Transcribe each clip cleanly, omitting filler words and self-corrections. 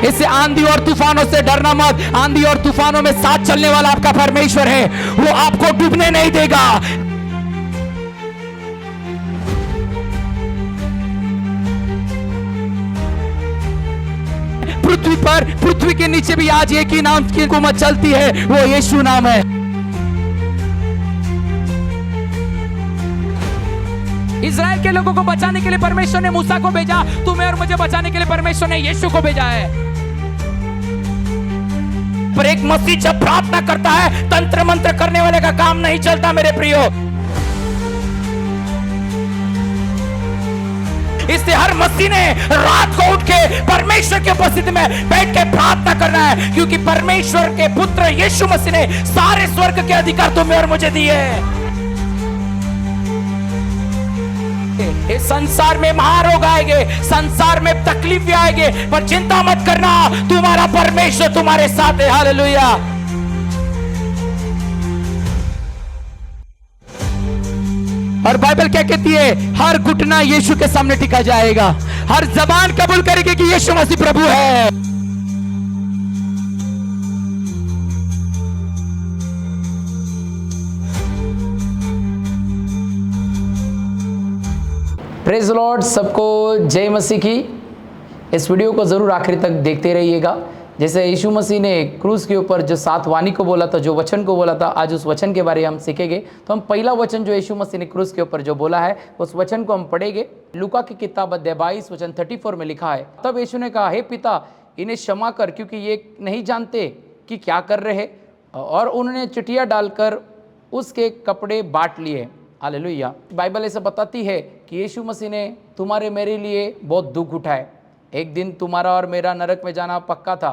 इससे आंधी और तूफानों से डरना मत। आंधी और तूफानों में साथ चलने वाला आपका परमेश्वर है, वो आपको डूबने नहीं देगा। पृथ्वी पर, पृथ्वी के नीचे भी आज एक ही नाम की हुकूमत चलती है, वो यीशु नाम है। इज़राइल के लोगों को बचाने के लिए परमेश्वर ने मूसा को भेजा, तुम्हें और मुझे बचाने के लिए परमेश्वर ने यीशु को भेजा है। पर एक मसीह जब प्रार्थना करता है, तंत्र मंत्र करने वाले का काम नहीं चलता मेरे प्रियो। इसलिए हर मसीह ने रात को उठ के परमेश्वर की उपस्थिति में बैठ के प्रार्थना करना है, क्योंकि परमेश्वर के पुत्र यीशु मसीह ने सारे स्वर्ग के अधिकार तुम्हें और मुझे दिए हैं। इस संसार में महारोग आएंगे, संसार में तकलीफ भी आएंगे, पर चिंता मत करना, तुम्हारा परमेश्वर तुम्हारे साथ है। हालेलुया। और बाइबल क्या कहती है? हर घुटना यीशु के सामने टिका जाएगा, हर जबान कबूल करेगी कि यीशु मसीह प्रभु है। प्रेज लॉर्ड, सबको जय मसीह की। इस वीडियो को ज़रूर आखिरी तक देखते रहिएगा। जैसे यीशु मसीह ने क्रूस के ऊपर जो 7 वाणी को बोला था, जो वचन को बोला था, आज उस वचन के बारे में हम सीखेंगे। तो हम पहला वचन जो यीशु मसीह ने क्रूस के ऊपर जो बोला है, उस वचन को हम पढ़ेंगे। लूका की किताब अध्याय 22 वचन 34 में लिखा है, तब यीशु ने कहा, हे पिता, इन्हें क्षमा कर, क्योंकि ये नहीं जानते कि क्या कर रहे हैं। और उन्होंने चिटिया डालकर उसके कपड़े बांट लिए। हालेलुया। बाइबल ऐसा बताती है कि यीशु मसीह ने तुम्हारे मेरे लिए बहुत दुख उठाए। एक दिन तुम्हारा और मेरा नरक में जाना पक्का था,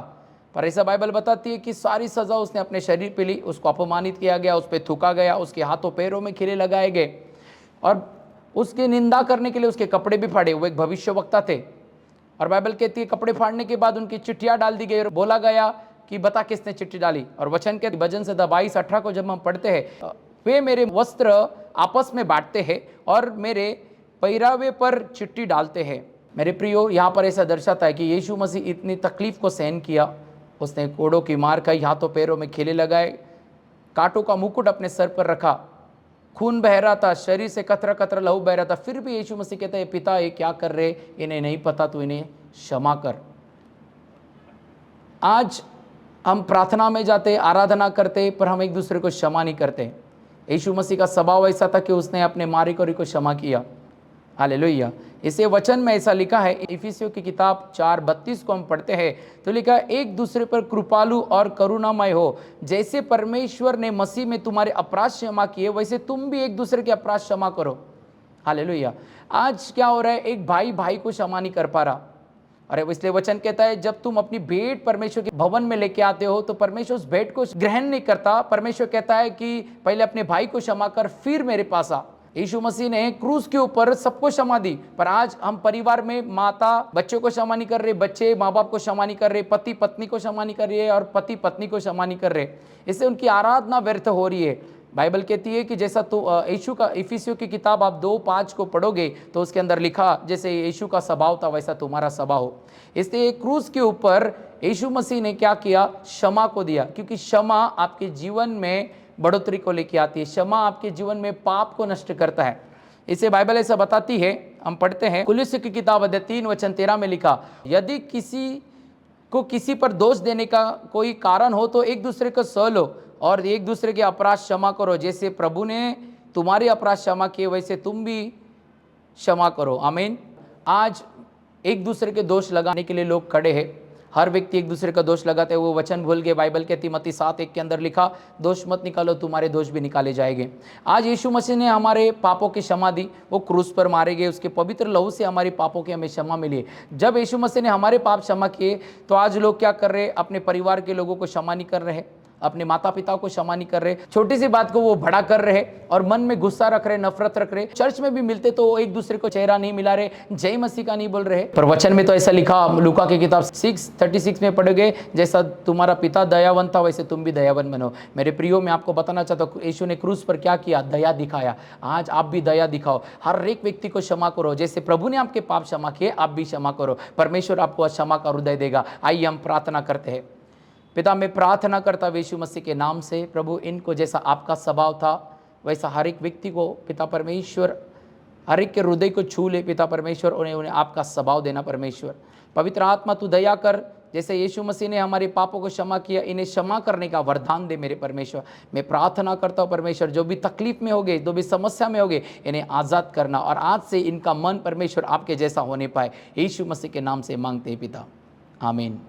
पर ऐसा बाइबल बताती है कि सारी सज़ा उसने अपने शरीर पे ली। उसको अपमानित किया गया, उस पर थूका गया, उसके हाथों पैरों में खीरे लगाए गए, और उसकी निंदा करने के लिए उसके कपड़े भी फाड़े। वो एक भविष्यवक्ता थे। और बाइबल कहती है कपड़े फाड़ने के बाद उनकी चिट्ठियाँ डाल दी गई और बोला गया कि बता किसने चिट्ठी डाली। और वचन के भजन से 22:18 को जब हम पढ़ते हैं, वे मेरे वस्त्र आपस में बांटते हैं और मेरे पहरावे पर चिट्ठी डालते हैं। मेरे प्रियो, यहाँ पर ऐसा दर्शाता है कि यीशु मसीह इतनी तकलीफ को सहन किया। उसने कोड़ों की मार खाई, हाथों पैरों में खीले लगाए, कांटों का मुकुट अपने सर पर रखा, खून बह रहा था, शरीर से कतरा कतरा लहू बह रहा था। फिर भी यीशु मसीह कहता है, पिता ये क्या कर रहे, इन्हें नहीं पता, तो इन्हें क्षमा कर। आज हम प्रार्थना में जाते, आराधना करते, पर हम एक दूसरे को क्षमा नहीं करते। यीशु मसीह का स्वभाव ऐसा था कि उसने अपने मारेकरी को क्षमा किया। हालेलुया। इसे वचन में ऐसा लिखा है, इफिसियों की किताब 4:32 को हम पढ़ते हैं, तो लिखा है, एक दूसरे पर कृपालु और करुणामय हो, जैसे परमेश्वर ने मसीह में तुम्हारे अपराध क्षमा किए, वैसे तुम भी एक दूसरे के अपराध क्षमा करो। हालेलुया। आज क्या हो रहा है, एक भाई भाई को क्षमा नहीं कर पा रहा। अरे इसलिए वचन कहता है, जब तुम अपनी भेंट परमेश्वर के भवन में लेके आते हो, तो परमेश्वर उस भेंट को ग्रहण नहीं करता। परमेश्वर कहता है कि पहले अपने भाई को क्षमा कर, फिर मेरे पास आ। यीशु मसीह ने क्रूस के ऊपर सबको क्षमा दी, पर आज हम परिवार में माता बच्चों को क्षमा नहीं कर रहे, बच्चे माँ बाप को क्षमा नहीं कर रहे, पति पत्नी को क्षमा नहीं कर रही है, और पति पत्नी को क्षमा नहीं कर रहे। इससे उनकी आराधना व्यर्थ हो रही है। बाइबल कहती है कि जैसा तो यीशु का, इफिसियों की किताब आप 2:5 को पढ़ोगे तो उसके अंदर लिखा, जैसे यीशु का स्वभाव था वैसा तुम्हारा स्वभाव हो। इसलिए क्रूस के ऊपर यीशु मसीह ने क्या किया, क्षमा को दिया, क्योंकि क्षमा आपके जीवन में बढ़ोतरी को लेके आती है। क्षमा आपके जीवन में पाप को नष्ट करता है। इसे बाइबल ऐसा बताती है, हम पढ़ते हैं कुलिस्सियों की किताब अध्याय 3 वचन 13 में लिखा, यदि किसी को किसी पर दोष देने का कोई कारण हो तो एक दूसरे को सह लो और एक दूसरे के अपराध क्षमा करो, जैसे प्रभु ने तुम्हारे अपराध क्षमा किए वैसे तुम भी क्षमा करो। आमीन। आज एक दूसरे के दोष लगाने के लिए लोग खड़े हैं। हर व्यक्ति एक दूसरे का दोष लगाते हैं, वो वचन भूल गए। बाइबल कहती, मत्ती 7:1 के अंदर लिखा, दोष मत निकालो, तुम्हारे दोष भी निकाले जाएंगे। आज यीशु मसीह ने हमारे पापों की क्षमा दी। वो क्रूस पर मारे गए, उसके पवित्र लहू से हमारे पापों की हमें क्षमा मिली। जब यीशु मसीह ने हमारे पाप क्षमा किए, तो आज लोग क्या कर रहे हैं, अपने परिवार के लोगों को क्षमा नहीं कर रहे हैं, अपने माता पिता को क्षमा नहीं कर रहे, छोटी सी बात को वो बड़ा कर रहे और मन में गुस्सा रख रहे, नफरत रख रहे। चर्च में भी मिलते तो एक दूसरे को चेहरा नहीं मिला रहे, जय मसीह का नहीं बोल रहे। पर वचन में तो ऐसा लिखा, लूका की किताब 6:36 में पढ़ोगे, जैसा तुम्हारा पिता दयावान था वैसे तुम भी दयावान बनो। मेरे प्रियो, मैं आपको बताना चाहता हूँ यीशु ने क्रूस पर क्या किया, दया दिखाया। आज आप भी दया दिखाओ, हर एक व्यक्ति को क्षमा करो। जैसे प्रभु ने आपके पाप क्षमा किए, आप भी क्षमा करो, परमेश्वर आपको क्षमा का हृदय देगा। आइए हम प्रार्थना करते हैं। पिता, मैं प्रार्थना करता हूं यीशु मसीह के नाम से, प्रभु इनको जैसा आपका स्वभाव था वैसा हर एक व्यक्ति को पिता परमेश्वर हर एक के हृदय को छू ले पिता परमेश्वर, उन्हें आपका स्वभाव देना परमेश्वर। पवित्र आत्मा तू दया कर, जैसे यीशु मसीह ने हमारे पापों को क्षमा किया, इन्हें क्षमा करने का वरदान दे मेरे परमेश्वर। मैं प्रार्थना करता हूँ परमेश्वर, जो भी तकलीफ में होगे, जो भी समस्या में होगे, इन्हें आज़ाद करना और आज से इनका मन परमेश्वर आपके जैसा होने पाए। यीशु मसीह के नाम से मांगते हैं पिता, आमीन।